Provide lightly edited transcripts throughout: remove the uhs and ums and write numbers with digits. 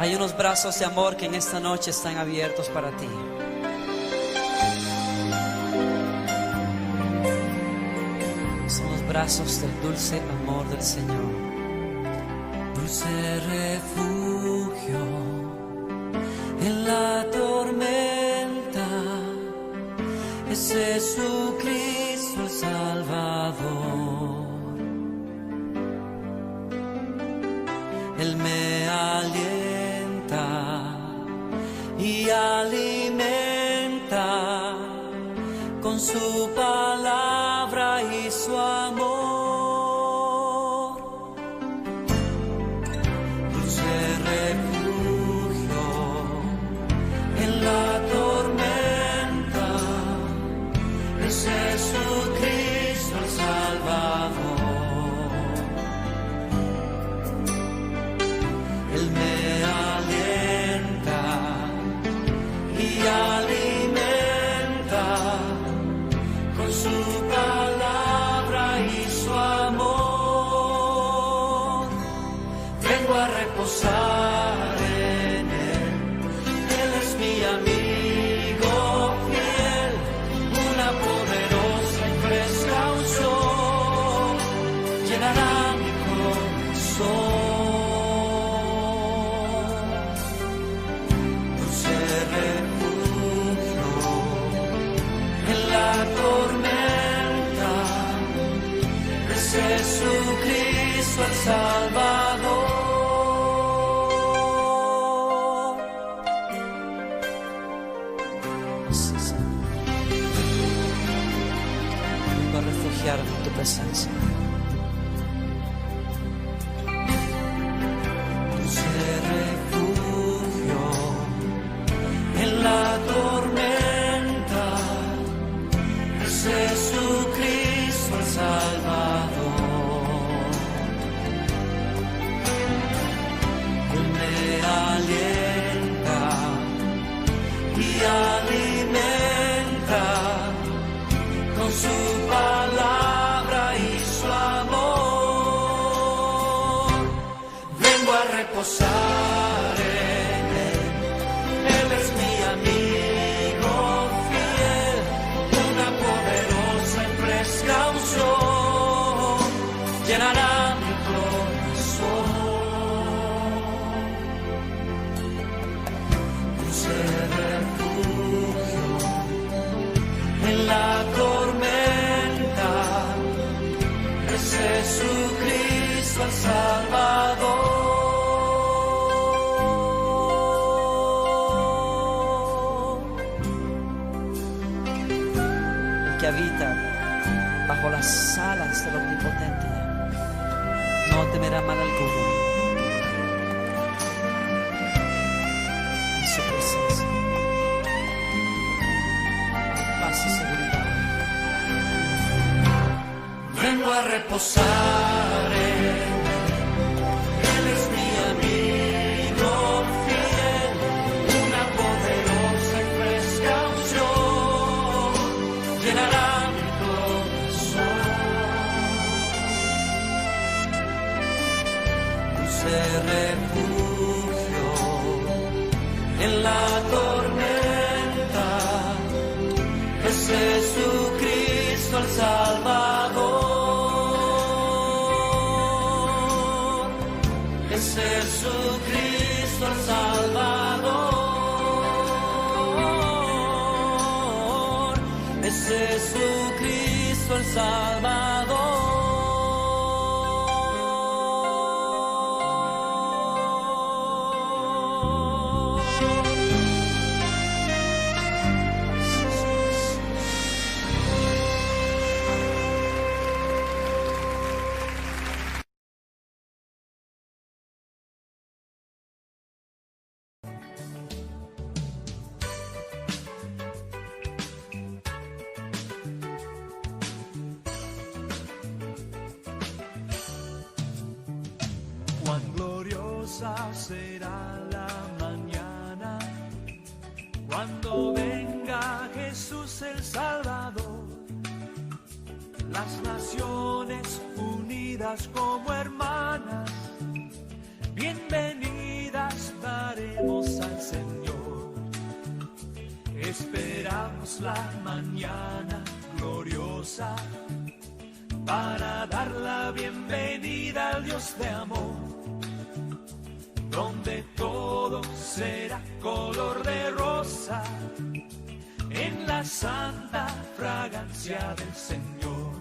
Hay unos brazos de amor que en esta noche están abiertos para ti. Son los brazos del dulce amor del Señor. Dulce refugio en la tormenta es Jesucristo el Salvador. Él me alienta y alimenta con su palabra y su amor. Dulce refugio en la tormenta es Jesucristo el Salvador. Él me alienta y alimenta con su palabra y su amor. Vengo a reposar en Él. Él es mi amigo fiel, una poderosa y fresca unción llenará mi corazón. Jesucristo el Salvador. Sí, Señor. Vengo a refugiarme en tu presencia. Dulce refugio en la tormenta es Jesucristo el Salvador. Alienta y alimenta con su palabra y su amor. Vengo a reposar en Él. Él es mi amigo fiel, una poderosa y fresca unción llenará mi corazón. Refugio en la tormenta es Jesucristo el Salvador. El que habita bajo las alas del Omnipotente no temerá mal alguno. Su presencia, paz y seguridad. Vengo a reposar en Él es mi amigo fiel, una poderosa y fresca unción llenará mi corazón. Dulce refugio en la tormenta es Jesucristo el Salvador. Es Jesucristo el Salvador. Es Jesucristo el Salvador. Cuán gloriosa será la mañana cuando venga Jesús el Salvador. Las naciones unidas como hermanas, bienvenidas para esperamos la mañana gloriosa para dar la bienvenida al Dios de amor, donde todo será color de rosa en la santa fragancia del Señor.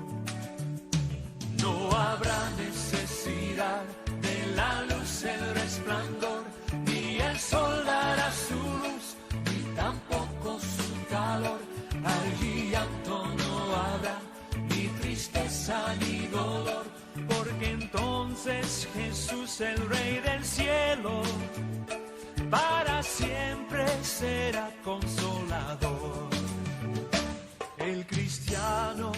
No habrá necesidad de la luz, el resplandor, ni el sol dará su luz, ni tampoco su calor. Allí llanto no habrá, ni tristeza ni dolor, porque entonces Jesús, el Rey del cielo, para siempre será consolador. El cristiano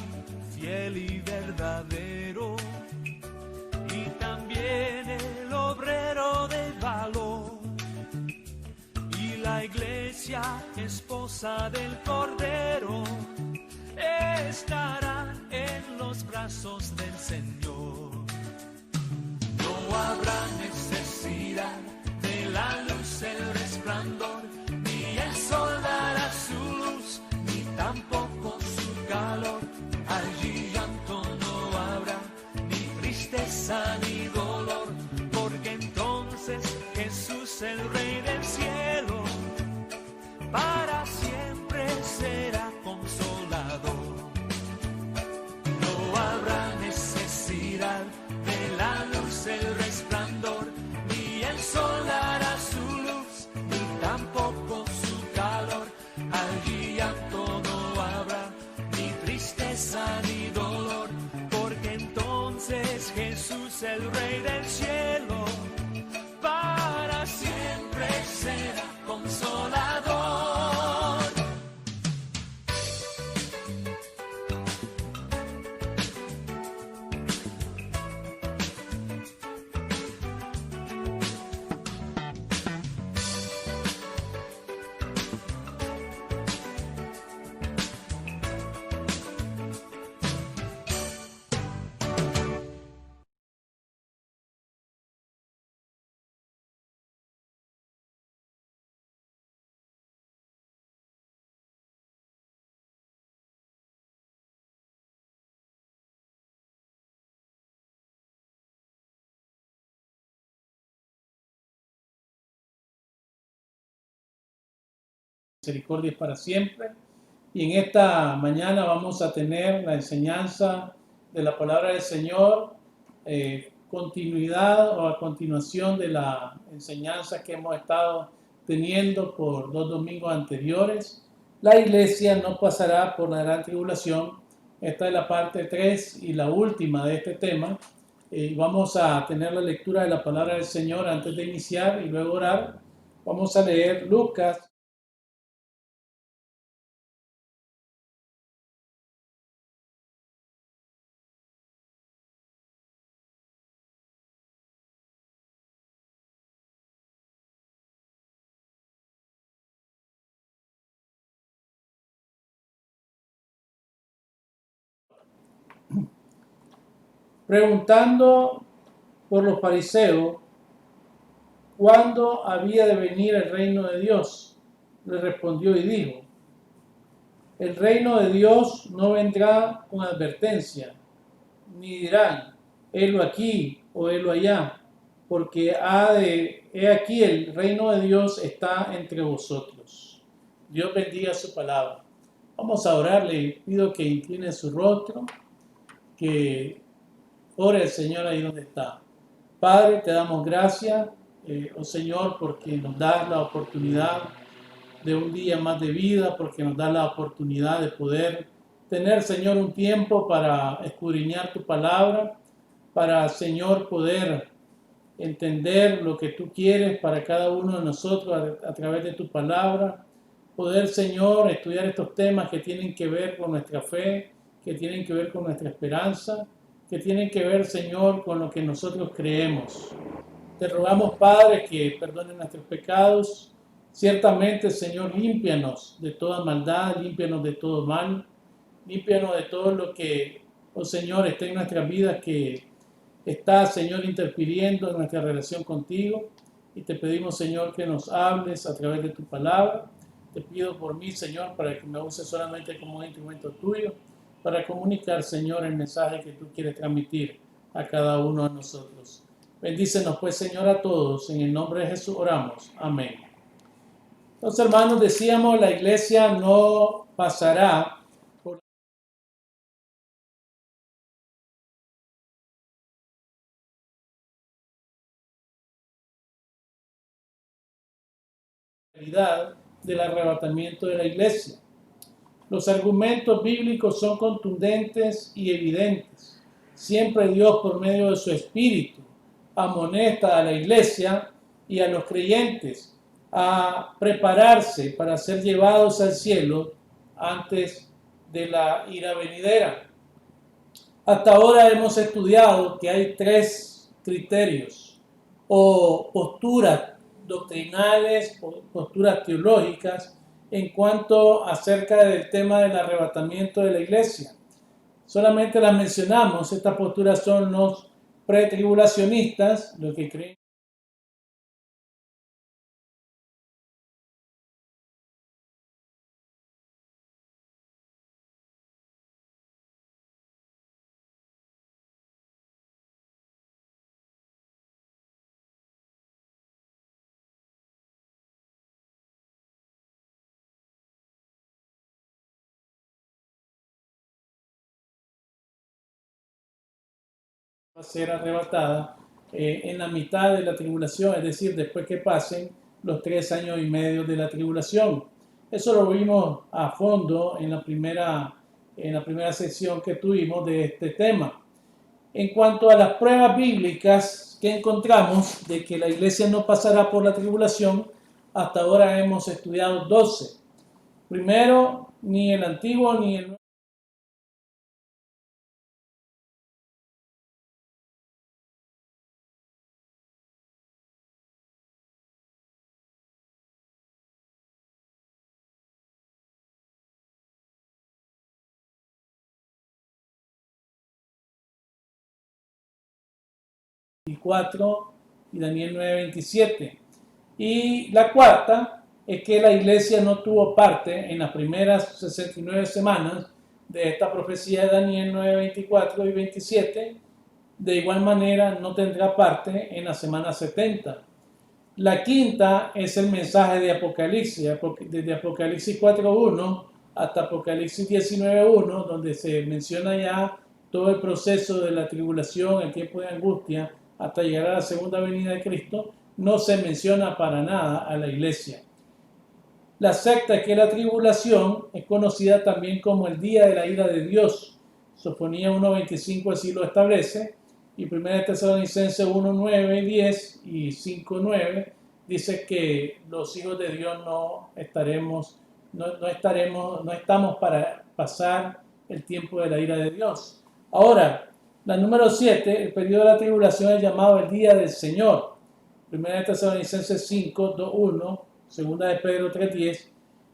fiel y verdadero, y también el obrero de valor, y la iglesia, esposa del Cordero, estarán en los brazos del Señor. No habrá necesidad de la luz, el resplandor, ni el sol dará su luz, ni tampoco su calor. Allí llanto no habrá, ni tristeza ni dolor, porque entonces Jesús, el Rey del cielo, para siempre será consolador. No habrá necesidad de la luz, el resplandor, ni el sol dará su luz, ni tampoco su calor. Allí llanto no habrá, ni tristeza ni dolor, porque entonces Jesús, el Rey del cielo, para siempre será consolador. Misericordia es para siempre. Y en esta mañana vamos a tener la enseñanza de la palabra del Señor, continuidad o a continuación de la enseñanza que hemos estado teniendo por 2 domingos anteriores. La iglesia no pasará por la gran tribulación. Esta es la parte 3 y la última de este tema. Vamos a tener la lectura de la palabra del Señor antes de iniciar y luego orar. Vamos a leer Lucas preguntando por los fariseos cuándo había de venir el reino de Dios. Le respondió y dijo: el reino de Dios no vendrá con advertencia, ni dirán, helo aquí o helo allá, porque he aquí el reino de Dios está entre vosotros. Dios bendiga su palabra. Vamos a orar. Le pido que incline su rostro, que ore al Señor ahí donde está. Padre, te damos gracias, oh Señor, porque nos das la oportunidad de un día más de vida, porque nos das la oportunidad de poder tener, Señor, un tiempo para escudriñar tu palabra, para, Señor, poder entender lo que tú quieres para cada uno de nosotros a través de tu palabra, poder, Señor, estudiar estos temas que tienen que ver con nuestra fe, que tienen que ver con nuestra esperanza, que tienen que ver, Señor, con lo que nosotros creemos. Te rogamos, Padre, que perdones nuestros pecados. Ciertamente, Señor, límpianos de toda maldad, límpianos de todo mal, límpianos de todo lo que, oh Señor, está en nuestras vidas que está, Señor, interfiriendo en nuestra relación contigo. Y te pedimos, Señor, que nos hables a través de tu palabra. Te pido por mí, Señor, para que me uses solamente como un instrumento tuyo, para comunicar, Señor, el mensaje que tú quieres transmitir a cada uno de nosotros. Bendícenos, pues, Señor, a todos. En el nombre de Jesús oramos. Amén. Entonces, hermanos, decíamos, la iglesia no pasará por la realidad del arrebatamiento de la iglesia. Los argumentos bíblicos son contundentes y evidentes. Siempre Dios, por medio de su Espíritu, amonesta a la iglesia y a los creyentes a prepararse para ser llevados al cielo antes de la ira venidera. Hasta ahora hemos estudiado que hay tres criterios o posturas doctrinales, posturas teológicas en cuanto acerca del tema del arrebatamiento de la iglesia. Solamente las mencionamos. Estas posturas son los pretribulacionistas, los que creen va a ser arrebatada en la mitad de la tribulación, es decir, después que pasen los 3 años y medio de la tribulación. Eso lo vimos a fondo en la primera sección que tuvimos de este tema. En cuanto a las pruebas bíblicas que encontramos de que la iglesia no pasará por la tribulación, hasta ahora hemos estudiado 12. Primero, ni el Antiguo ni el Nuevo y Daniel 9:27. Y la cuarta es que la iglesia no tuvo parte en las primeras 69 semanas de esta profecía de Daniel 9:24 y 27. De igual manera no tendrá parte en la semana 70. La quinta es el mensaje de Apocalipsis, desde Apocalipsis 4:1 hasta Apocalipsis 19:1, donde se menciona ya todo el proceso de la tribulación, el tiempo de angustia, hasta llegar a la segunda venida de Cristo. No se menciona para nada a la iglesia. La sexta, que es la tribulación, es conocida también como el día de la ira de Dios. Sofonía 1:25 así lo establece, y 1 Tesalonicenses 1:9 y 10 y 5:9 dice que los hijos de Dios no estamos para pasar el tiempo de la ira de Dios. Ahora, la número 7, el periodo de la tribulación es llamado el día del Señor. 1 Tesalonicenses 5:2:1, 2 de Pedro 3:10,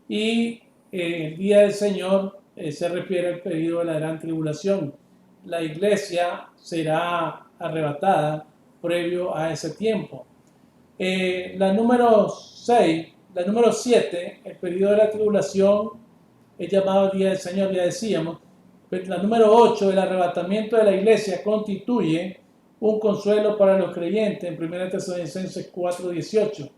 y el día del Señor se refiere al periodo de la gran tribulación. La iglesia será arrebatada previo a ese tiempo. La número 7, el periodo de la tribulación es llamado el día del Señor, ya decíamos. La número 8, el arrebatamiento de la iglesia constituye un consuelo para los creyentes en 1 Tesalonicenses 4:18.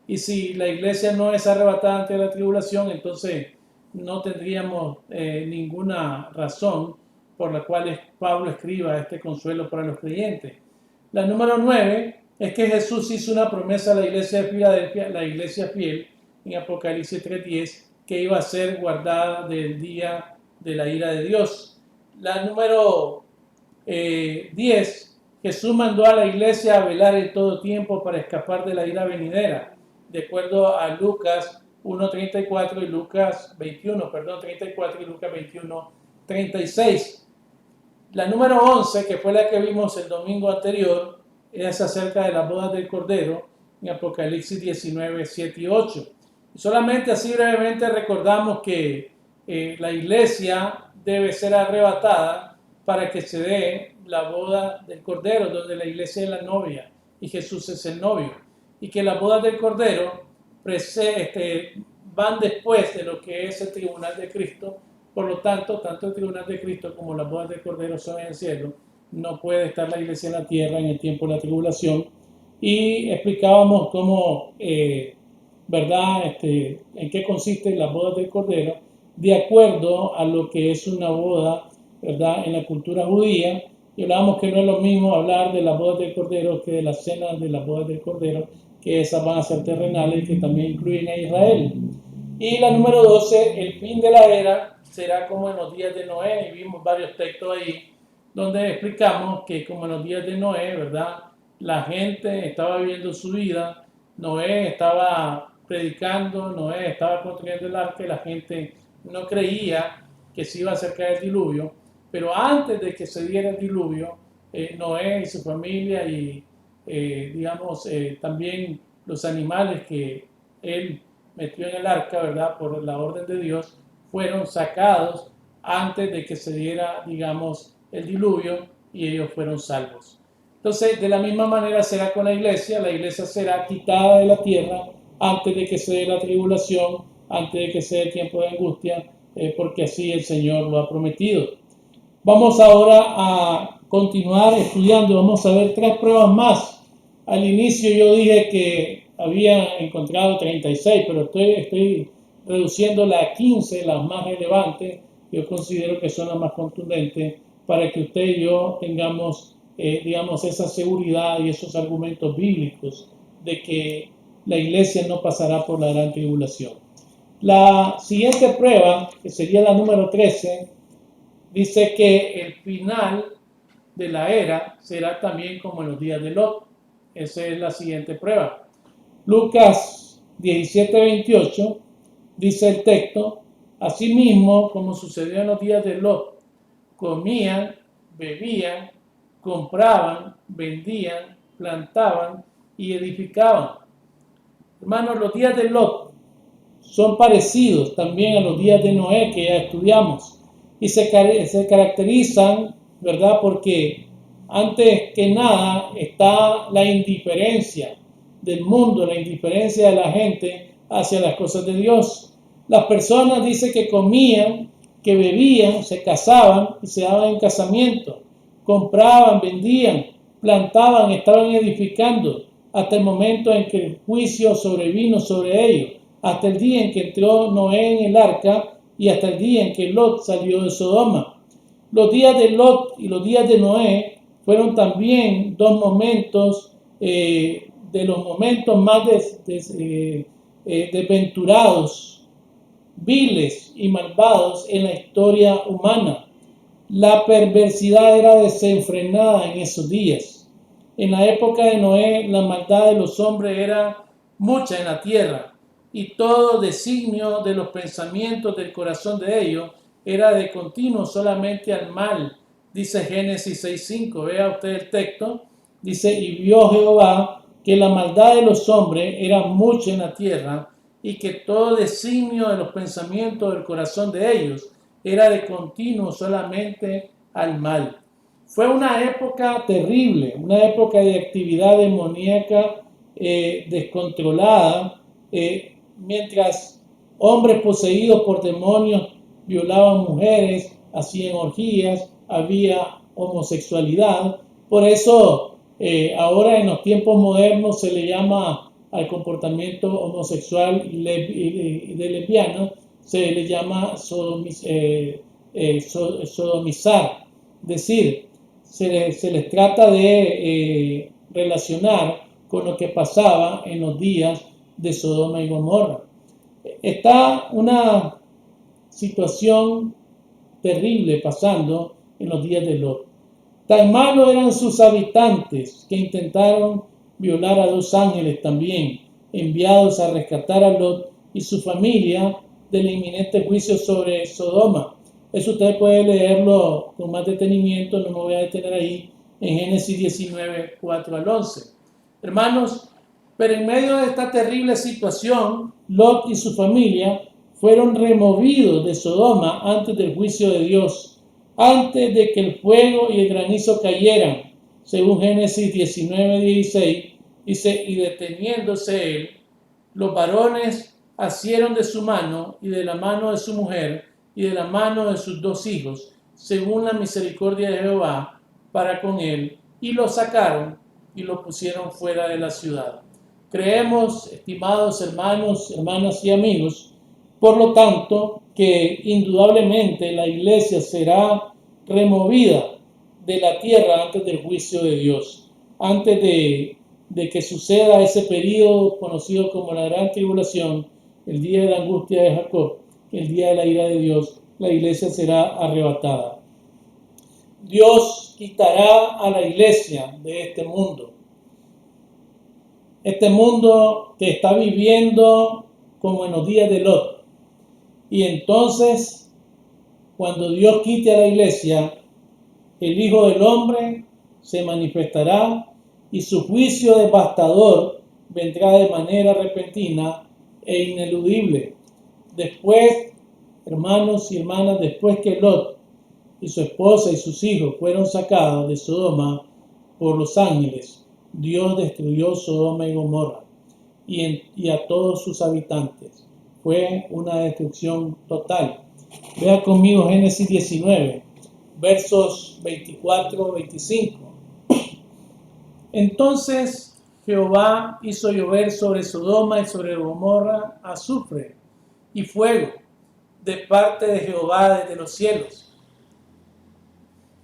Y si la iglesia no es arrebatada ante la tribulación, entonces no tendríamos ninguna razón por la cual Pablo escriba este consuelo para los creyentes. La número 9 es que Jesús hizo una promesa a la iglesia de Filadelfia, la iglesia fiel, en Apocalipsis 3:10, que iba a ser guardada del día de la ira de Dios. La número 10, Jesús mandó a la iglesia a velar en todo tiempo para escapar de la ira venidera, de acuerdo a Lucas 1:34 y Lucas 34 y Lucas 21:36. La número 11, que fue la que vimos el domingo anterior, es acerca de las bodas del Cordero en Apocalipsis 19:7 y 8. Y solamente así brevemente recordamos que la iglesia debe ser arrebatada para que se dé la boda del Cordero, donde la iglesia es la novia y Jesús es el novio. Y que las bodas del Cordero van después de lo que es el tribunal de Cristo. Por lo tanto, tanto el tribunal de Cristo como las bodas del Cordero son en el cielo. No puede estar la iglesia en la tierra en el tiempo de la tribulación. Y explicábamos cómo, ¿verdad? En qué consisten las bodas del Cordero, de acuerdo a lo que es una boda, ¿verdad? En la cultura judía. Y hablábamos que no es lo mismo hablar de las bodas del Cordero que de las cenas de las bodas del Cordero, que esas van a ser terrenales, que también incluyen a Israel. Y la número 12, el fin de la era será como en los días de Noé, y vimos varios textos ahí donde explicamos que como en los días de Noé, ¿verdad? La gente estaba viviendo su vida, Noé estaba predicando, Noé estaba construyendo el arca y la gente no creía que se iba a acercar el diluvio, pero antes de que se diera el diluvio, Noé y su familia y también los animales que él metió en el arca, ¿verdad? Por la orden de Dios, fueron sacados antes de que se diera, digamos, el diluvio y ellos fueron salvos. Entonces, de la misma manera será con la iglesia será quitada de la tierra antes de que se dé la tribulación, antes de que se dé el tiempo de angustia, porque así el Señor lo ha prometido. Vamos ahora a continuar estudiando, vamos a ver 3 pruebas más. Al inicio yo dije que había encontrado 36, pero estoy reduciéndola a 15, las más relevantes. Yo considero que son las más contundentes para que usted y yo tengamos, esa seguridad y esos argumentos bíblicos de que la iglesia no pasará por la gran tribulación. La siguiente prueba, que sería la número 13, dice que el final de la era será también como en los días de Lot. Esa es la siguiente prueba. Lucas 17:28 dice el texto: asimismo, como sucedió en los días de Lot, comían, bebían, compraban, vendían, plantaban y edificaban. Hermanos, los días de Lot son parecidos también a los días de Noé que ya estudiamos y se caracterizan, ¿verdad? Porque antes que nada está la indiferencia del mundo, la indiferencia de la gente hacia las cosas de Dios. Las personas dicen que comían, que bebían, se casaban y se daban en casamiento, compraban, vendían, plantaban, estaban edificando, hasta el momento en que el juicio sobrevino sobre ellos, hasta el día en que entró Noé en el arca y hasta el día en que Lot salió de Sodoma. Los días de Lot y los días de Noé fueron también dos momentos, de los momentos más desventurados, viles y malvados en la historia humana. La perversidad era desenfrenada en esos días. En la época de Noé, la maldad de los hombres era mucha en la tierra y todo designio de los pensamientos del corazón de ellos era de continuo solamente al mal. Dice Génesis 6:5, vea usted el texto, dice: y vio Jehová que la maldad de los hombres era mucha en la tierra y que todo designio de los pensamientos del corazón de ellos era de continuo solamente al mal. Fue una época terrible, una época de actividad demoníaca descontrolada, mientras hombres poseídos por demonios violaban mujeres, hacían orgías, había homosexualidad. Por eso ahora en los tiempos modernos se le llama al comportamiento homosexual y de lesbiana, se le llama sodomizar. Es decir, se les trata de relacionar con lo que pasaba en los días de Sodoma y Gomorra. Está una situación terrible pasando en los días de Lot. Tan malos eran sus habitantes que intentaron violar a 2 ángeles también, enviados a rescatar a Lot y su familia del inminente juicio sobre Sodoma. Eso usted puede leerlo con más detenimiento, no me voy a detener ahí, en Génesis 19, 4 al 11. Hermanos, pero en medio de esta terrible situación, Lot y su familia fueron removidos de Sodoma antes del juicio de Dios, antes de que el fuego y el granizo cayeran, según Génesis 19, 16, dice: y deteniéndose él, los varones asieron de su mano y de la mano de su mujer y de la mano de sus 2 hijos, según la misericordia de Jehová para con él, y lo sacaron y lo pusieron fuera de la ciudad. Creemos, estimados hermanos, hermanas y amigos, por lo tanto, que indudablemente la iglesia será removida de la tierra antes del juicio de Dios, antes de que suceda ese periodo conocido como la gran tribulación, el día de la angustia de Jacob, el día de la ira de Dios, la iglesia será arrebatada. Dios quitará a la iglesia de este mundo que está viviendo como en los días de Lot. Y entonces, cuando Dios quite a la iglesia, el Hijo del Hombre se manifestará y su juicio devastador vendrá de manera repentina e ineludible. Después, hermanos y hermanas, después que Lot y su esposa y sus hijos fueron sacados de Sodoma por los ángeles, Dios destruyó Sodoma y Gomorra y a todos sus habitantes. Fue una destrucción total. Vea conmigo Génesis 19, versos 24-25. Entonces Jehová hizo llover sobre Sodoma y sobre Gomorra azufre y fuego de parte de Jehová desde los cielos,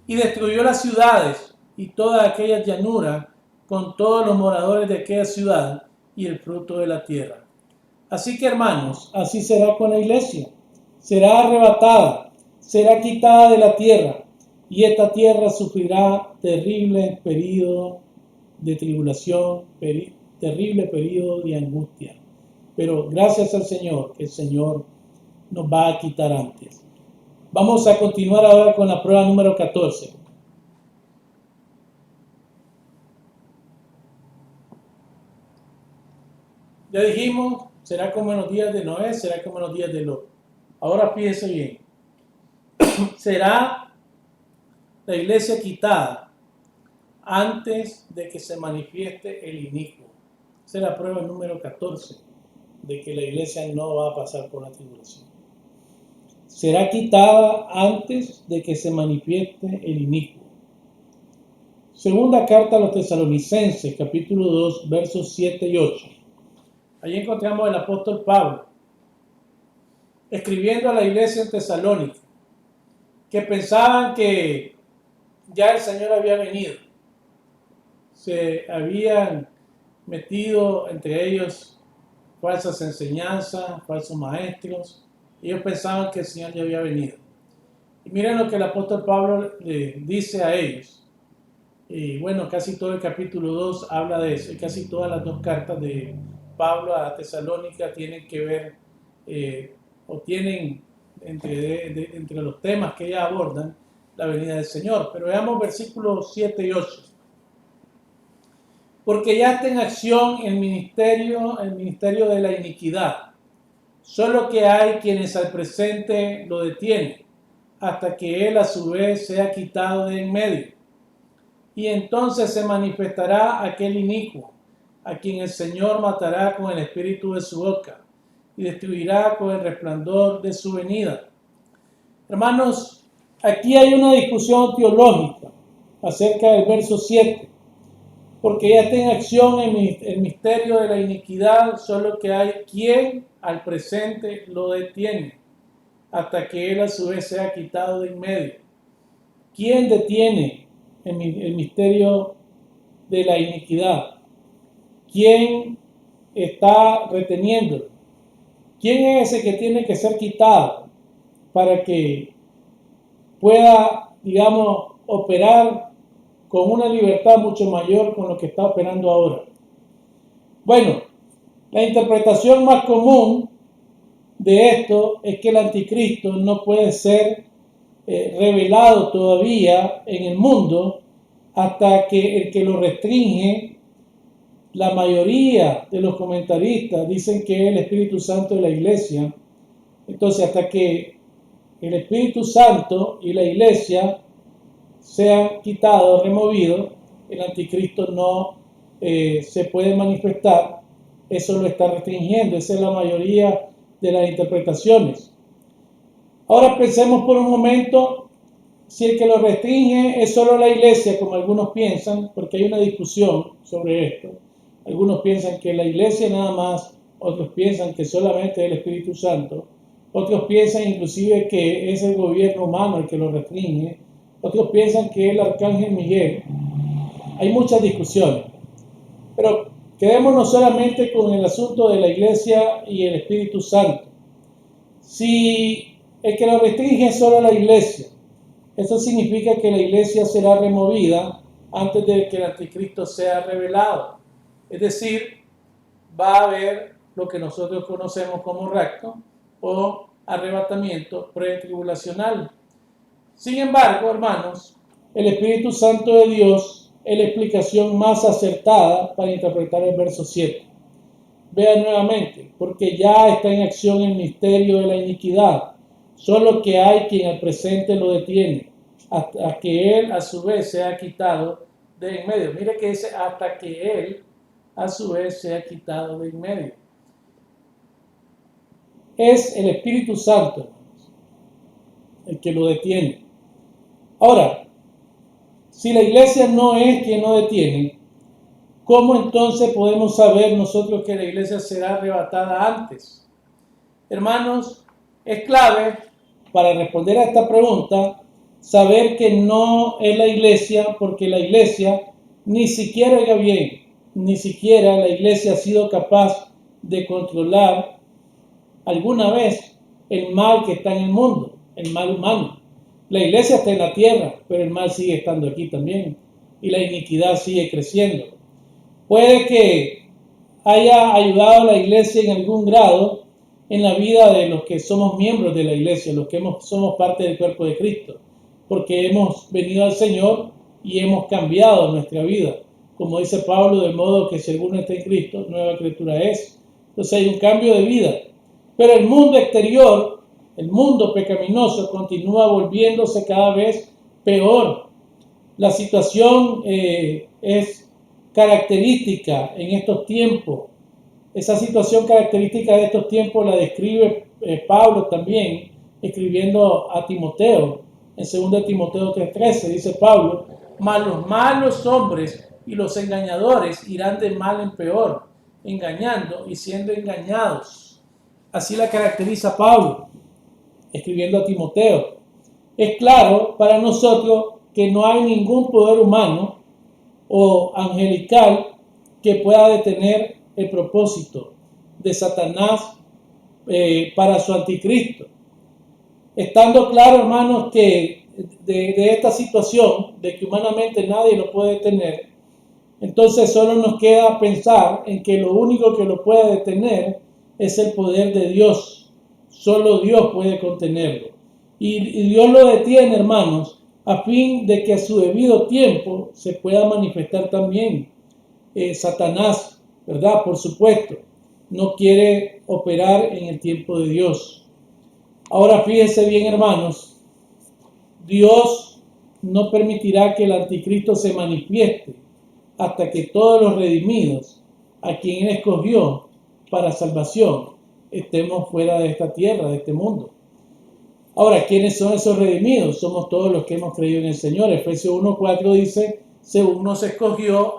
y destruyó las ciudades y toda aquella llanura con todos los moradores de aquella ciudad y el fruto de la tierra. Así que, hermanos, así será con la iglesia. Será arrebatada, será quitada de la tierra, y esta tierra sufrirá terrible periodo de tribulación, terrible periodo de angustia. Pero gracias al Señor, que el Señor nos va a quitar antes. Vamos a continuar ahora con la prueba número 14. Ya dijimos, será como en los días de Noé, será como en los días de Lot. Ahora fíjese bien. Será la iglesia quitada antes de que se manifieste el inicuo. Esa es la prueba número 14 de que la iglesia no va a pasar por la tribulación. Será quitada antes de que se manifieste el inicuo. Segunda carta a los Tesalonicenses, capítulo 2, versos 7 y 8. Allí encontramos al apóstol Pablo escribiendo a la iglesia en Tesalónica, que pensaban que ya el Señor había venido. Se habían metido entre ellos falsas enseñanzas, falsos maestros. Ellos pensaban que el Señor ya había venido. Y miren lo que el apóstol Pablo le dice a ellos. Y bueno, casi todo el capítulo 2 habla de eso. Y casi todas las 2 cartas de Pablo a Tesalónica tienen que ver o tienen entre los temas que ellas abordan la venida del Señor. Pero veamos versículos 7 y 8. Porque ya está en acción el ministerio de la iniquidad. Solo que hay quienes al presente lo detienen, hasta que él a su vez sea quitado de en medio. Y entonces se manifestará aquel inicuo, a quien el Señor matará con el espíritu de su boca, y destruirá con el resplandor de su venida. Hermanos, aquí hay una discusión teológica acerca del verso 7. Porque ya está en acción el misterio de la iniquidad, solo que hay quien al presente lo detiene, hasta que él a su vez sea quitado de en medio. ¿Quién detiene el misterio de la iniquidad? ¿Quién está reteniéndolo? ¿Quién es ese que tiene que ser quitado para que pueda, digamos, operar con una libertad mucho mayor con lo que está operando ahora? Bueno, la interpretación más común de esto es que el anticristo no puede ser revelado todavía en el mundo hasta que el que lo restringe, la mayoría de los comentaristas dicen que es el Espíritu Santo de la iglesia. Entonces, hasta que el Espíritu Santo y la iglesia sean quitados, removidos, el anticristo no se puede manifestar eso lo está restringiendo. Esa es la mayoría de las interpretaciones. Ahora pensemos por un momento si el que lo restringe es solo la iglesia, como algunos piensan, porque hay una discusión sobre esto. Algunos piensan que la iglesia nada más, otros piensan que solamente es el Espíritu Santo, otros piensan inclusive que es el gobierno humano el que lo restringe, otros piensan que es el arcángel Miguel. Hay muchas discusiones, pero quedémonos solamente con el asunto de la iglesia y el Espíritu Santo. Si el que lo restringe es solo la iglesia, eso significa que la iglesia será removida antes de que el anticristo sea revelado. Es decir, va a haber lo que nosotros conocemos como rapto o arrebatamiento pretribulacional. Sin embargo, hermanos, el Espíritu Santo de Dios es la explicación más acertada para interpretar el verso 7. Vean nuevamente, porque ya está en acción el misterio de la iniquidad, solo que hay quien al presente lo detiene, hasta que él a su vez sea quitado de en medio. Mire que dice hasta que él a su vez sea quitado de en medio. Es el Espíritu Santo el que lo detiene. Ahora, si la iglesia no es quien lo detiene, ¿cómo entonces podemos saber nosotros que la iglesia será arrebatada antes? Hermanos, es clave para responder a esta pregunta saber que no es la iglesia, porque la iglesia ni siquiera, oiga bien, ni siquiera la iglesia ha sido capaz de controlar alguna vez el mal que está en el mundo, el mal humano. La iglesia está en la tierra, pero el mal sigue estando aquí también y la iniquidad sigue creciendo. Puede que haya ayudado a la iglesia en algún grado en la vida de los que somos miembros de la iglesia, los que somos parte del cuerpo de Cristo, porque hemos venido al Señor y hemos cambiado nuestra vida. Como dice Pablo, de modo que si alguno está en Cristo, nueva criatura es. Entonces hay un cambio de vida. Pero el mundo exterior, el mundo pecaminoso, continúa volviéndose cada vez peor. La situación es característica en estos tiempos. Esa situación característica de estos tiempos la describe Pablo también, escribiendo a Timoteo. En 2 Timoteo 3:13 dice Pablo, mas los malos hombres y los engañadores irán de mal en peor, engañando y siendo engañados. Así la caracteriza Pablo, escribiendo a Timoteo. Es claro para nosotros que no hay ningún poder humano o angelical que pueda detener el propósito de Satanás para su anticristo. Estando claro, hermanos, que de esta situación, de que humanamente nadie lo puede detener, entonces solo nos queda pensar en que lo único que lo puede detener es el poder de Dios. Solo Dios puede contenerlo. Y Dios lo detiene, hermanos, a fin de que a su debido tiempo se pueda manifestar también. Satanás, ¿verdad? Por supuesto, no quiere operar en el tiempo de Dios. Ahora fíjense bien, hermanos, Dios no permitirá que el anticristo se manifieste hasta que todos los redimidos, a quien Él escogió para salvación, estemos fuera de esta tierra, de este mundo. Ahora, ¿quiénes son esos redimidos? Somos todos los que hemos creído en el Señor. Efesios 1:4 dice, según nos escogió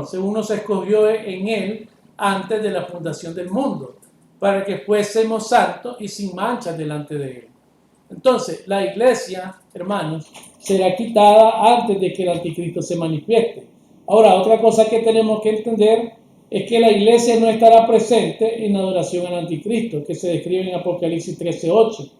según nos escogió en Él antes de la fundación del mundo, para que fuésemos santos y sin mancha delante de Él. Entonces, la iglesia, hermanos, será quitada antes de que el anticristo se manifieste. Ahora, otra cosa que tenemos que entender es que la iglesia no estará presente en adoración al anticristo, que se describe en Apocalipsis 13:8.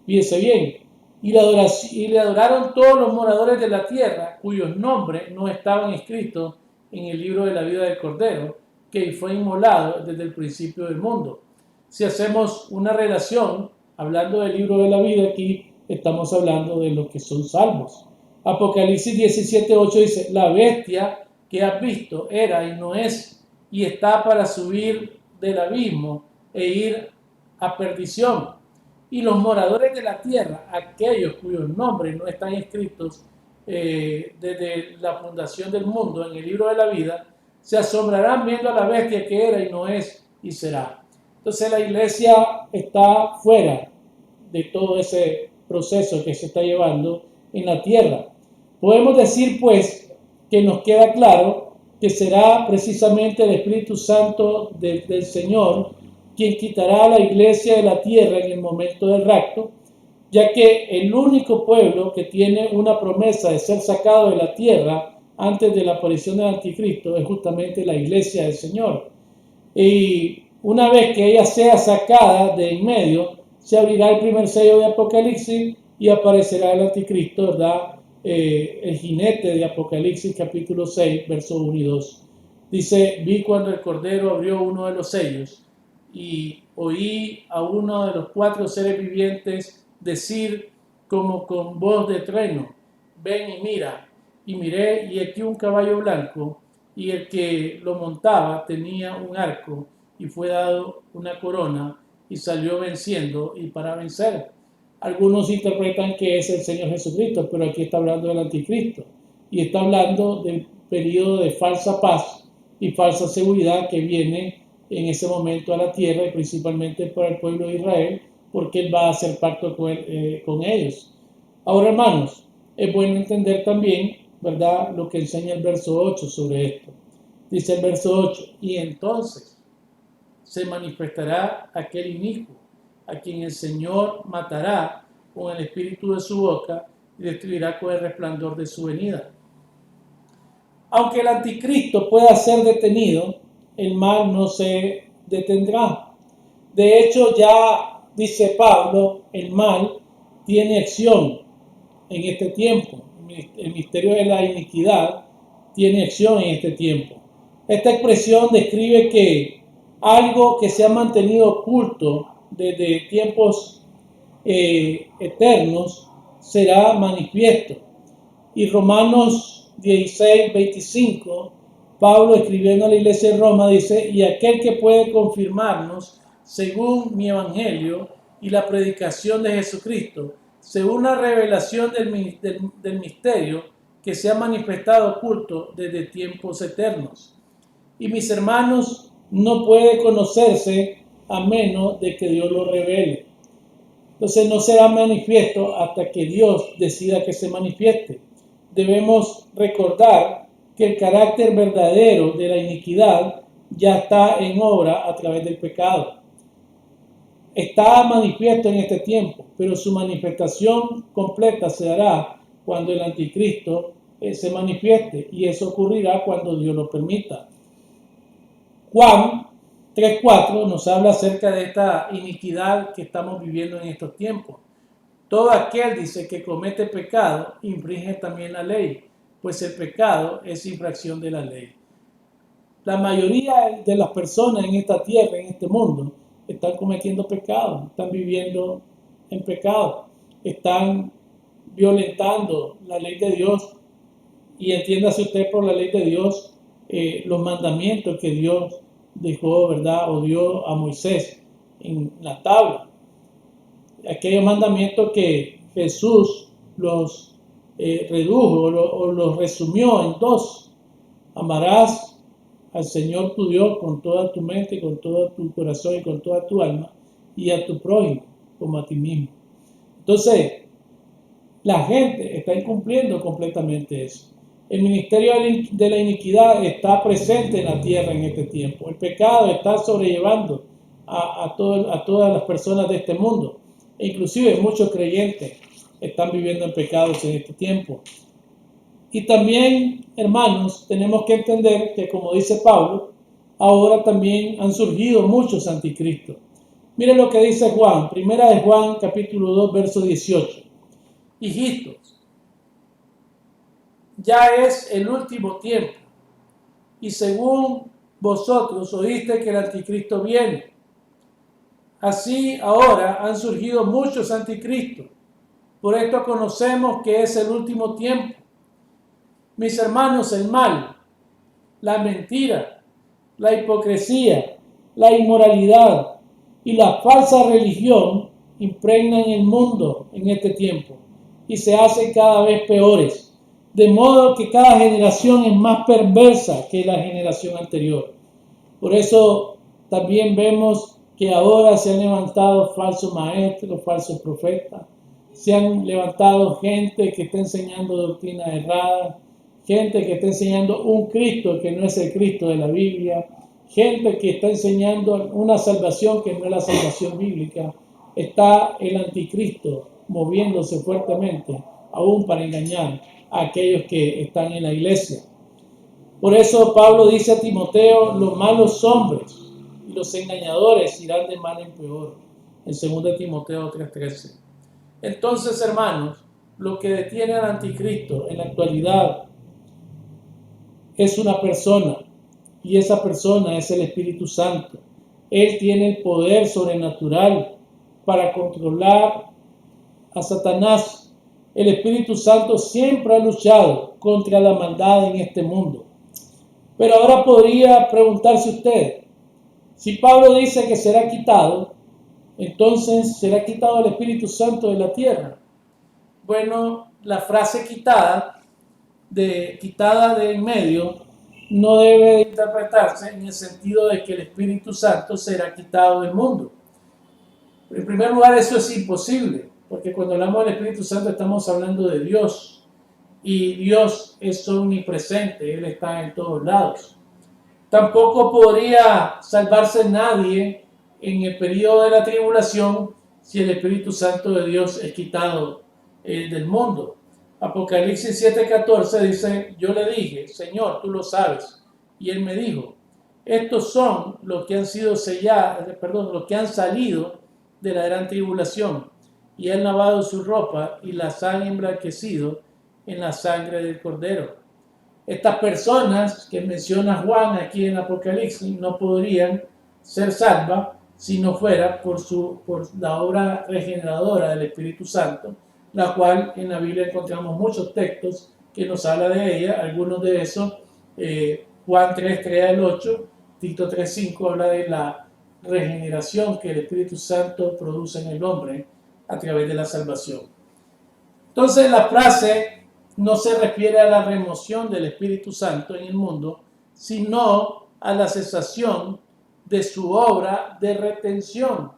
Fíjese bien, y le adoraron todos los moradores de la tierra, cuyos nombres no estaban escritos en el libro de la vida del Cordero, que fue inmolado desde el principio del mundo. Si hacemos una relación, hablando del libro de la vida, aquí estamos hablando de los que son salvos. Apocalipsis 17:8 dice, la bestia que has visto era y no es, y está para subir del abismo e ir a perdición. Y los moradores de la tierra, aquellos cuyos nombres no están escritos desde la fundación del mundo en el libro de la vida, Se asombrarán viendo a la bestia que era y no es y será. Entonces la iglesia está fuera de todo ese proceso que se está llevando en la tierra. Podemos decir pues que nos queda claro que será precisamente el Espíritu Santo del Señor quien quitará a la iglesia de la tierra en el momento del rapto, ya que el único pueblo que tiene una promesa de ser sacado de la tierra antes de la aparición del anticristo es justamente la iglesia del Señor. Y una vez que ella sea sacada de en medio, se abrirá el primer sello de Apocalipsis y aparecerá el anticristo, ¿verdad? El jinete de Apocalipsis capítulo 6, versos 1 y 2. Dice, vi cuando el Cordero abrió uno de los sellos y oí a uno de los 4 seres vivientes decir como con voz de trueno, ven y mira. Y miré y aquí un caballo blanco y el que lo montaba tenía un arco y fue dado una corona y salió venciendo y para vencer. Algunos interpretan que es el Señor Jesucristo, pero aquí está hablando del anticristo y está hablando del periodo de falsa paz y falsa seguridad que viene en ese momento a la tierra y principalmente para el pueblo de Israel, porque Él va a hacer pacto con ellos. Ahora, hermanos, es bueno entender también, ¿verdad?, lo que enseña el verso 8 sobre esto. Dice el verso 8, y entonces se manifestará aquel inicuo, a quien el Señor matará con el espíritu de su boca y destruirá con el resplandor de su venida. Aunque el anticristo pueda ser detenido, el mal no se detendrá. De hecho, ya dice Pablo, el mal tiene acción en este tiempo. El misterio de la iniquidad tiene acción en este tiempo. Esta expresión describe que algo que se ha mantenido oculto desde tiempos eternos será manifiesto. Y Romanos 16, 25, Pablo escribiendo a la iglesia de Roma dice, y aquel que puede confirmarnos según mi evangelio y la predicación de Jesucristo, según la revelación del misterio que se ha manifestado oculto desde tiempos eternos. Y mis hermanos, no puede conocerse a menos de que Dios lo revele. Entonces no será manifiesto hasta que Dios decida que se manifieste. Debemos recordar que el carácter verdadero de la iniquidad ya está en obra a través del pecado. Está manifiesto en este tiempo, pero su manifestación completa se dará cuando el anticristo se manifieste, y eso ocurrirá cuando Dios lo permita. Juan 3:4 nos habla acerca de esta iniquidad que estamos viviendo en estos tiempos. Todo aquel, dice, que comete pecado, infringe también la ley, pues el pecado es infracción de la ley. La mayoría de las personas en esta tierra, en este mundo, están cometiendo pecado, están viviendo en pecado, están violentando la ley de Dios, y entiéndase usted por la ley de Dios los mandamientos que Dios dejó, ¿verdad?, o dio a Moisés en la tabla. Aquellos mandamientos que Jesús los redujo o los resumió en 2. Amarás al Señor tu Dios con toda tu mente, con todo tu corazón y con toda tu alma, y a tu prójimo como a ti mismo. Entonces, la gente está incumpliendo completamente eso. El ministerio de la iniquidad está presente en la tierra en este tiempo. El pecado está sobrellevando a todas las personas de este mundo. E inclusive muchos creyentes están viviendo en pecados en este tiempo. Y también, hermanos, tenemos que entender que, como dice Pablo, ahora también han surgido muchos anticristos. Miren lo que dice Juan, primera de Juan, capítulo 2, verso 18. Hijitos, ya es el último tiempo, y según vosotros oíste que el anticristo viene. Así ahora han surgido muchos anticristos. Por esto conocemos que es el último tiempo. Mis hermanos, el mal, la mentira, la hipocresía, la inmoralidad y la falsa religión impregnan el mundo en este tiempo y se hacen cada vez peores. de modo que cada generación es más perversa que la generación anterior. Por eso también vemos que ahora se han levantado falsos maestros, falsos profetas, se han levantado gente que está enseñando doctrinas erradas, gente que está enseñando un Cristo que no es el Cristo de la Biblia, gente que está enseñando una salvación que no es la salvación bíblica. Está el anticristo moviéndose fuertemente, aún para engañar a aquellos que están en la iglesia. Por eso Pablo dice a Timoteo, los malos hombres y los engañadores irán de mal en peor, en 2 Timoteo 3:13. Entonces, hermanos, lo que detiene al anticristo en la actualidad es una persona, y esa persona es el Espíritu Santo. Él tiene el poder sobrenatural para controlar a Satanás. El Espíritu Santo siempre ha luchado contra la maldad en este mundo. Pero ahora podría preguntarse usted, si Pablo dice que será quitado, entonces ¿será quitado el Espíritu Santo de la tierra? Bueno, la frase quitada de en medio no debe interpretarse en el sentido de que el Espíritu Santo será quitado del mundo. En primer lugar, eso es imposible, porque cuando hablamos del Espíritu Santo estamos hablando de Dios, y Dios es omnipresente, Él está en todos lados. Tampoco podría salvarse nadie en el periodo de la tribulación si el Espíritu Santo de Dios es quitado del mundo. Apocalipsis 7:14 dice, yo le dije, Señor, tú lo sabes. Y Él me dijo, estos son los que han sido sellados, los que han salido de la gran tribulación y han lavado su ropa y las han emblanquecido en la sangre del Cordero. Estas personas que menciona Juan aquí en Apocalipsis no podrían ser salvas si no fuera por la obra regeneradora del Espíritu Santo, la cual en la Biblia encontramos muchos textos que nos habla de ella. Algunos de esos, Juan 3:3-8, Tito 3:5 habla de la regeneración que el Espíritu Santo produce en el hombre a través de la salvación. Entonces la frase no se refiere a la remoción del Espíritu Santo en el mundo, sino a la cesación de su obra de retención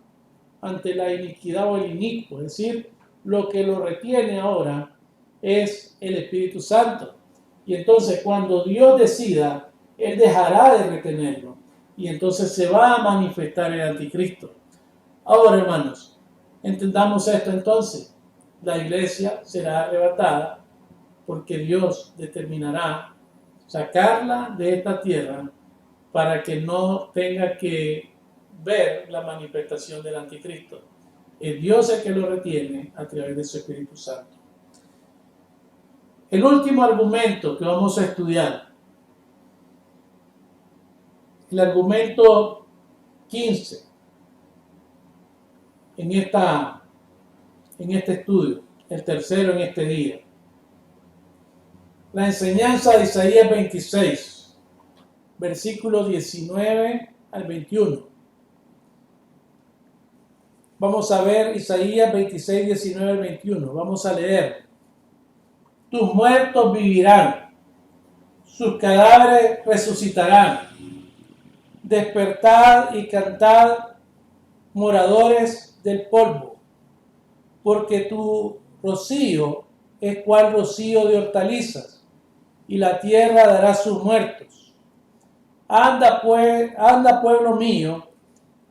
ante la iniquidad o el inicuo. Es decir, lo que lo retiene ahora es el Espíritu Santo. Y entonces cuando Dios decida, Él dejará de retenerlo. Y entonces se va a manifestar el anticristo. Ahora, hermanos, entendamos esto entonces. La iglesia será arrebatada porque Dios determinará sacarla de esta tierra para que no tenga que ver la manifestación del anticristo. Es Dios el que lo retiene a través de su Espíritu Santo. El último argumento que vamos a estudiar, el argumento 15 en este estudio, el tercero en este día. La enseñanza de Isaías 26, versículos 19 al 21. Vamos a ver Isaías 26, 19 al 21. Vamos a leer. Tus muertos vivirán, sus cadáveres resucitarán. Despertad y cantad, moradores del polvo, porque tu rocío es cual rocío de hortalizas, y la tierra dará sus muertos. Anda pueblo mío,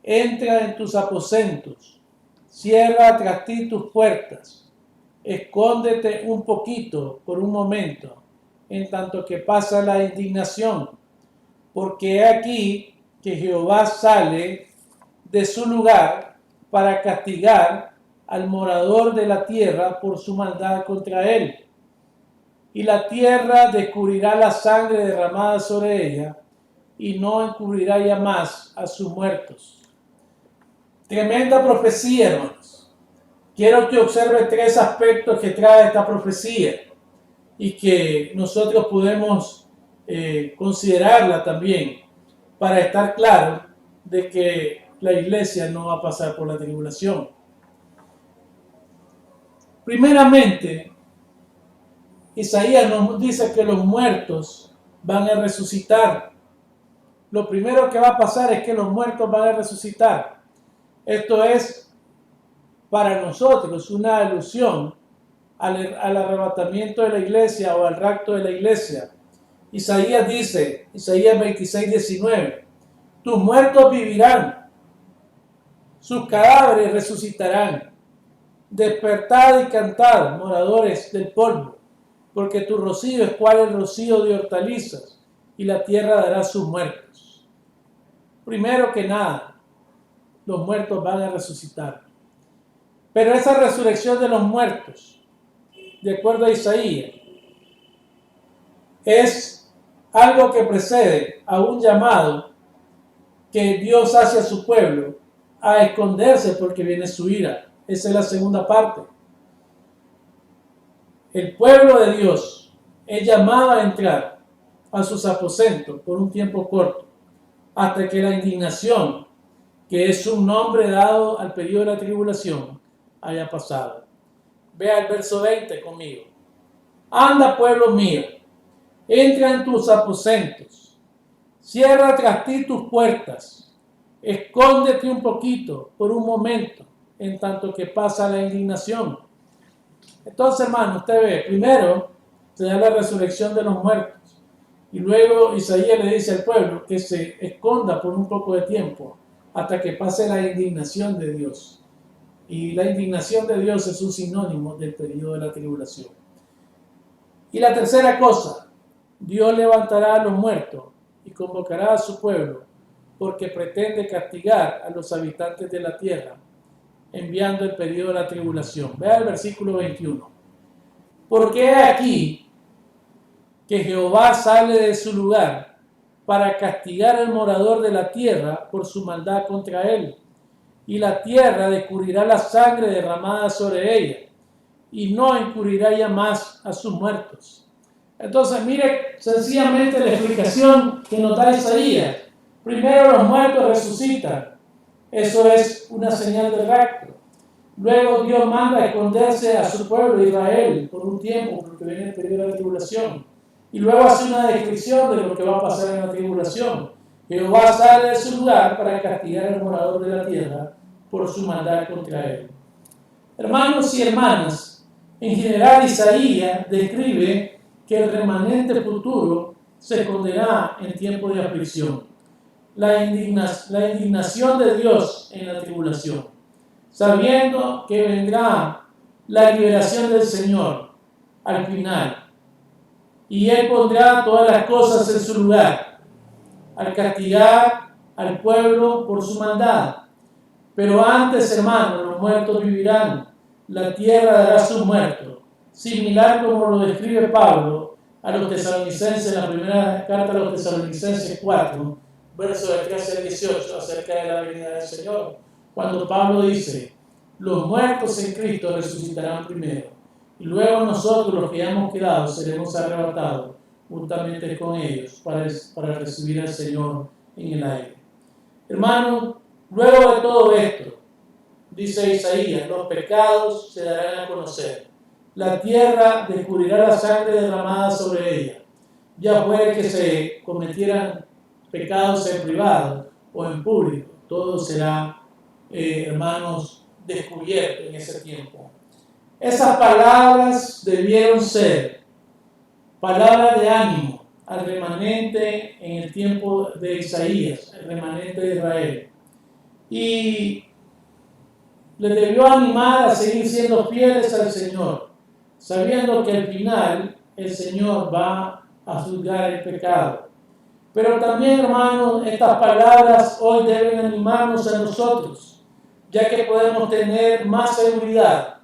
entra en tus aposentos, cierra tras ti tus puertas, escóndete un poquito por un momento, en tanto que pasa la indignación, porque he aquí que Jehová sale de su lugar para castigar al morador de la tierra por su maldad contra él. Y la tierra descubrirá la sangre derramada sobre ella y no encubrirá ya más a sus muertos. Tremenda profecía, hermanos. Quiero que observe 3 aspectos que trae esta profecía y que nosotros podemos considerarla también para estar claro de que la iglesia no va a pasar por la tribulación. Primeramente, Isaías nos dice que los muertos van a resucitar. Lo primero que va a pasar es que los muertos van a resucitar. Esto es para nosotros una alusión al arrebatamiento de la iglesia o al rapto de la iglesia. Isaías dice, Isaías 26, 19, tus muertos vivirán, sus cadáveres resucitarán. Despertad y cantad, moradores del polvo, porque tu rocío es cual el rocío de hortalizas, y la tierra dará sus muertos. Primero que nada, los muertos van a resucitar. Pero esa resurrección de los muertos, de acuerdo a Isaías, es algo que precede a un llamado que Dios hace a su pueblo a esconderse porque viene su ira. Esa es la segunda parte. El pueblo de Dios es llamado a entrar a sus aposentos por un tiempo corto, hasta que la indignación, que es un nombre dado al periodo de la tribulación, haya pasado. Vea el verso 20 conmigo. Anda, pueblo mío, entra en tus aposentos, cierra tras ti tus puertas, escóndete un poquito por un momento, en tanto que pasa la indignación. Entonces, hermano, usted ve, primero se da la resurrección de los muertos, y luego Isaías le dice al pueblo que se esconda por un poco de tiempo, hasta que pase la indignación de Dios. Y la indignación de Dios es un sinónimo del periodo de la tribulación. Y la tercera cosa, Dios levantará a los muertos y convocará a su pueblo, porque pretende castigar a los habitantes de la tierra, enviando el periodo de la tribulación. Vea el versículo 21. Porque he aquí que Jehová sale de su lugar para castigar al morador de la tierra por su maldad contra él. Y la tierra descubrirá la sangre derramada sobre ella, y no encubrirá ya más a sus muertos. Entonces, mire sencillamente la explicación que nos da Isaías. Primero, los muertos resucitan. Eso es una señal de rapto. Luego Dios manda a esconderse a su pueblo Israel por un tiempo, porque viene el periodo de la tribulación. Y luego hace una descripción de lo que va a pasar en la tribulación. Jehová sale de su lugar para castigar al morador de la tierra por su maldad contra él. Hermanos y hermanas, en general Isaías describe que el remanente futuro se esconderá en tiempo de aflicción. La indignación de Dios en la tribulación, sabiendo que vendrá la liberación del Señor al final, y Él pondrá todas las cosas en su lugar, al castigar al pueblo por su maldad. Pero antes, hermanos, los muertos vivirán, la tierra dará sus muertos, similar como lo describe Pablo a los tesalonicenses en la primera carta a los tesalonicenses 4, versos del 13 al 18, acerca de la venida del Señor, cuando Pablo dice, los muertos en Cristo resucitarán primero, y luego nosotros, los que hayamos quedado, seremos arrebatados juntamente con ellos para recibir al Señor en el aire. Hermanos, luego de todo esto, dice Isaías, los pecados se darán a conocer. La tierra descubrirá la sangre derramada sobre ella. Ya fuera que se cometieran pecados en privado o en público, todo será, hermanos, descubierto en ese tiempo. Esas palabras debieron ser palabras de ánimo al remanente en el tiempo de Isaías, el remanente de Israel. Y les debió animar a seguir siendo fieles al Señor, sabiendo que al final el Señor va a juzgar el pecado. Pero también, hermanos, estas palabras hoy deben animarnos a nosotros, ya que podemos tener más seguridad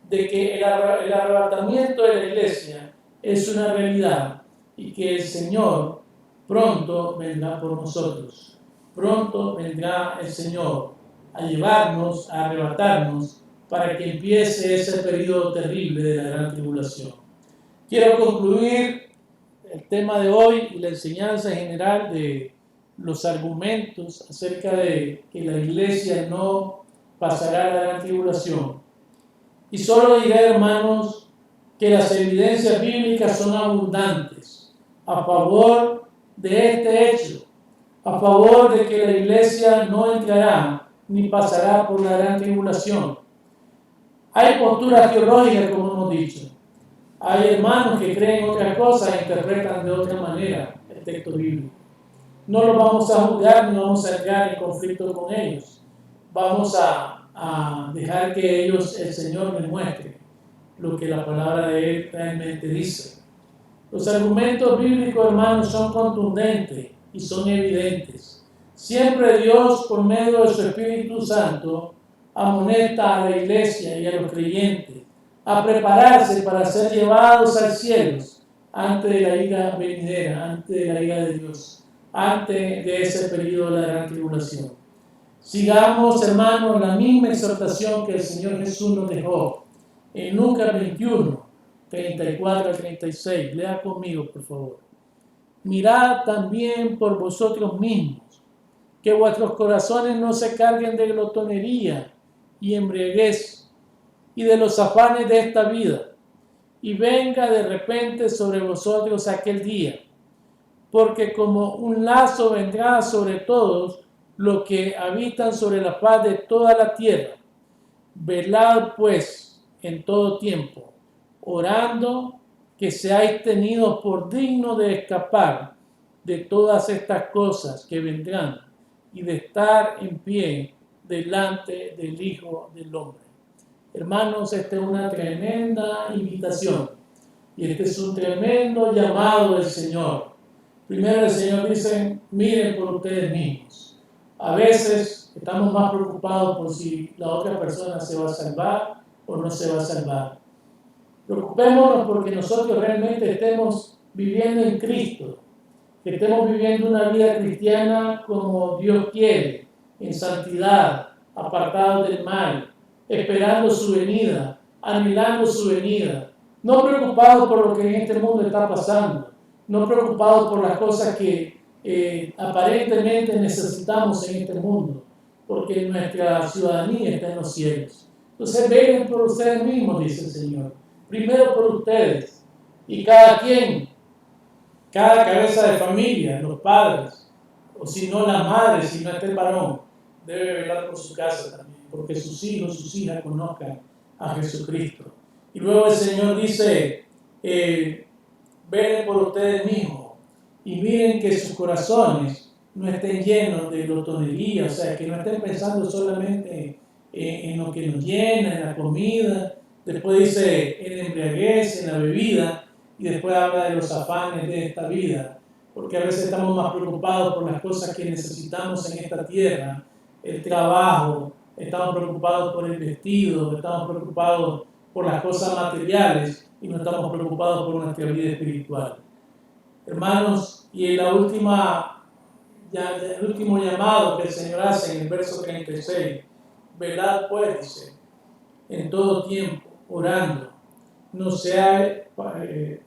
de que el arrebatamiento de la iglesia es una realidad y que el Señor pronto vendrá por nosotros. Pronto vendrá el Señor a llevarnos, a arrebatarnos, para que empiece ese periodo terrible de la gran tribulación. Quiero concluir el tema de hoy y la enseñanza general de los argumentos acerca de que la iglesia no pasará la gran tribulación. Y solo diré, hermanos, que las evidencias bíblicas son abundantes a favor de este hecho, a favor de que la iglesia no entrará ni pasará por la gran tribulación. Hay posturas teológicas, como hemos dicho. Hay hermanos que creen otra cosa e interpretan de otra manera el texto bíblico. No los vamos a juzgar, no vamos a entrar en conflicto con ellos. Vamos a dejar que ellos, el Señor, les muestre lo que la palabra de Él realmente dice. Los argumentos bíblicos, hermanos, son contundentes y son evidentes. Siempre Dios, por medio de su Espíritu Santo, amonesta a la iglesia y a los creyentes a prepararse para ser llevados al cielo antes de la ira venidera, antes de la ira de Dios, antes de ese periodo de la gran tribulación. Sigamos, hermanos, la misma exhortación que el Señor Jesús nos dejó en Lucas 21, 34 al 36. Lea conmigo, por favor. Mirad también por vosotros mismos, que vuestros corazones no se carguen de glotonería y embriaguez y de los afanes de esta vida, y venga de repente sobre vosotros aquel día, porque como un lazo vendrá sobre todos los que habitan sobre la faz de toda la tierra. Velad pues en todo tiempo, orando que seáis tenidos por dignos de escapar de todas estas cosas que vendrán y de estar en pie delante del Hijo del Hombre. Hermanos, esta es una tremenda invitación y este es un tremendo llamado del Señor. Primero el Señor dice, miren por ustedes mismos. A veces estamos más preocupados por si la otra persona se va a salvar o no se va a salvar. Preocupémonos porque nosotros realmente estemos viviendo en Cristo, que estemos viviendo una vida cristiana como Dios quiere, en santidad, apartados del mal, esperando su venida, anhelando su venida, no preocupados por lo que en este mundo está pasando, no preocupados por las cosas que aparentemente necesitamos en este mundo, porque nuestra ciudadanía está en los cielos. Entonces, vengan por ustedes mismos, dice el Señor, primero por ustedes, y cada quien, cada cabeza de familia, los padres, o si no la madre, si no está el varón, debe velar por su casa también, porque sus hijos, sus hijas conozcan a Jesucristo. Y luego el Señor dice, velen por ustedes mismos y miren que sus corazones no estén llenos de glotonería, o sea, que no estén pensando solamente en lo que nos llena, en la comida. Después dice en la embriaguez, en la bebida, y después habla de los afanes de esta vida, porque a veces estamos más preocupados por las cosas que necesitamos en esta tierra, el trabajo, estamos preocupados por el vestido, estamos preocupados por las cosas materiales y no estamos preocupados por nuestra vida espiritual. Hermanos, y el último llamado que el Señor hace en el verso 36, velad pues, dice, en todo tiempo, orando,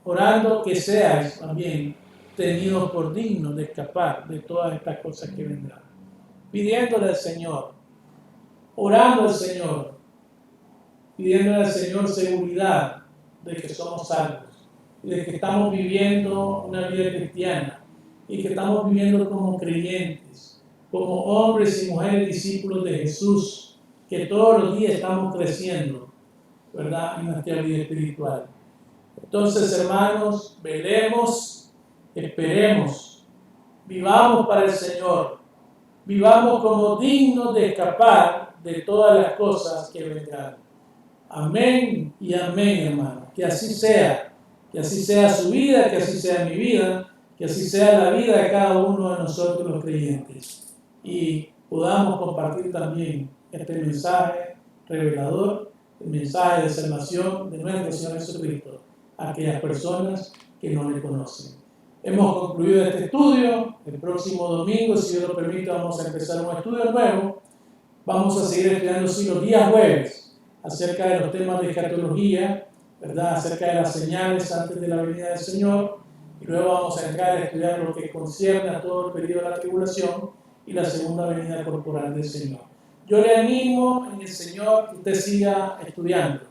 orando que seáis también tenidos por dignos de escapar de todas estas cosas que vendrán. Pidiéndole al Señor, orando al Señor, pidiéndole al Señor seguridad de que somos salvos, de que estamos viviendo una vida cristiana y que estamos viviendo como creyentes, como hombres y mujeres discípulos de Jesús, que todos los días estamos creciendo, ¿verdad?, en nuestra vida espiritual. Entonces, hermanos, velemos, esperemos, vivamos para el Señor, vivamos como dignos de escapar de todas las cosas que vendrán. Amén y amén, hermanos. Que así sea su vida, que así sea mi vida, que así sea la vida de cada uno de nosotros los creyentes. Y podamos compartir también este mensaje revelador, el mensaje de salvación de nuestro Señor Jesucristo a aquellas personas que no le conocen. Hemos concluido este estudio. El próximo domingo, si Dios lo permite, vamos a empezar un estudio nuevo. Vamos a seguir estudiando los días jueves acerca de los temas de escatología, ¿verdad?, acerca de las señales antes de la venida del Señor. Y luego vamos a entrar a estudiar lo que concierne a todo el periodo de la tribulación y la segunda venida corporal del Señor. Yo le animo en el Señor que usted siga estudiando,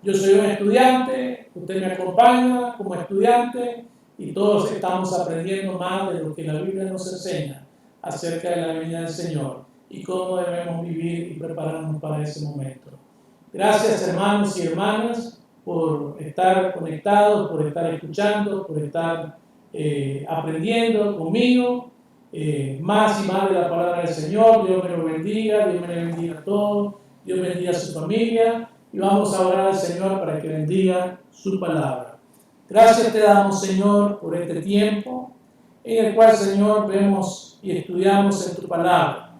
Yo soy un estudiante, usted me acompaña como estudiante y todos estamos aprendiendo más de lo que la Biblia nos enseña acerca de la venida del Señor y cómo debemos vivir y prepararnos para ese momento. Gracias, hermanos y hermanas, por estar conectados, por estar escuchando, por estar aprendiendo conmigo más y más de la palabra del Señor. Dios me lo bendiga, Dios me lo bendiga a todos, Dios bendiga a su familia y vamos a orar al Señor para que bendiga su palabra. Gracias te damos, Señor, por este tiempo en el cual, Señor, vemos y estudiamos en tu palabra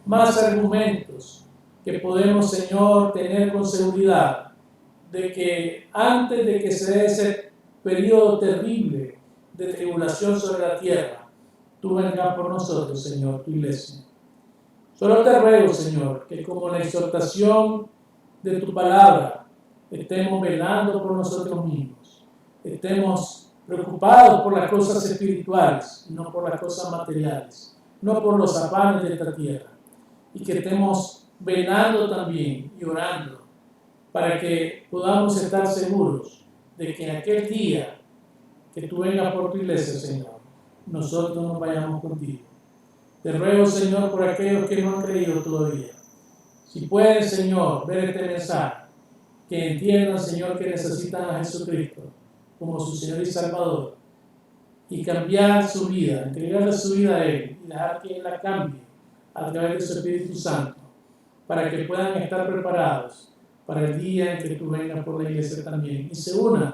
más argumentos que podemos, Señor, tener con seguridad de que antes de que se dé ese periodo terrible de tribulación sobre la tierra, tú vengas por nosotros, Señor, tu iglesia. Solo te ruego, Señor, que como la exhortación de tu palabra, estemos velando por nosotros mismos, estemos preocupados por las cosas espirituales, no por las cosas materiales, no por los afanes de esta tierra, y que estemos velando también y orando para que podamos estar seguros de que en aquel día que tú vengas por tu iglesia, Señor, nosotros nos vayamos contigo. Te ruego, Señor, por aquellos que no han creído todavía. Si pueden, Señor, ver este mensaje, que entiendan, Señor, que necesitan a Jesucristo como su Señor y Salvador, y cambiar su vida, entregarle su vida a Él, y dejar que Él la cambie a través de su Espíritu Santo, para que puedan estar preparados para el día en que tú vengas por la iglesia también, y se unan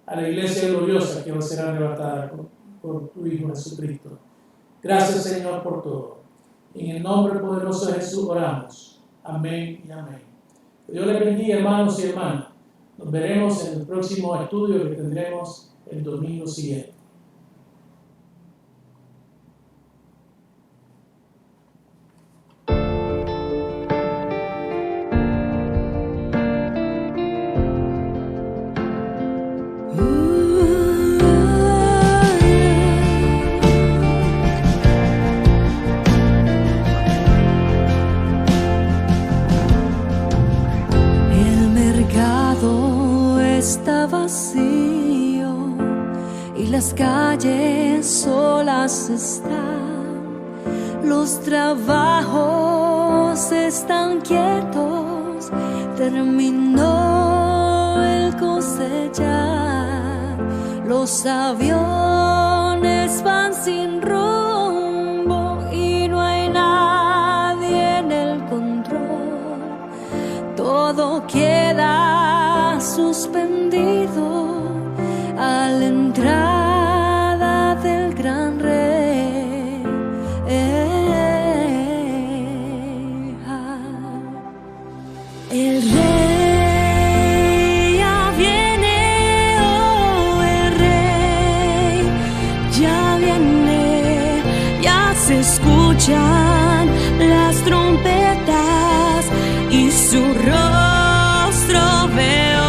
a la iglesia gloriosa que va a ser arrebatada por tu Hijo Jesucristo. Gracias, Señor, por todo. En el nombre poderoso de Jesús oramos. Amén y amén. Que Dios les bendiga, hermanos y hermanas. Nos veremos en el próximo estudio que tendremos el domingo siguiente. Está vacío y las calles solas están, los trabajos están quietos, terminó el cosechar, los aviones van sin rumbo y no hay nadie en el control, todo queda suspendido a la entrada del gran rey. El rey ya viene, oh, el rey ya viene, ya se escuchan las trompetas y su rostro veo.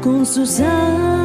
con sus alas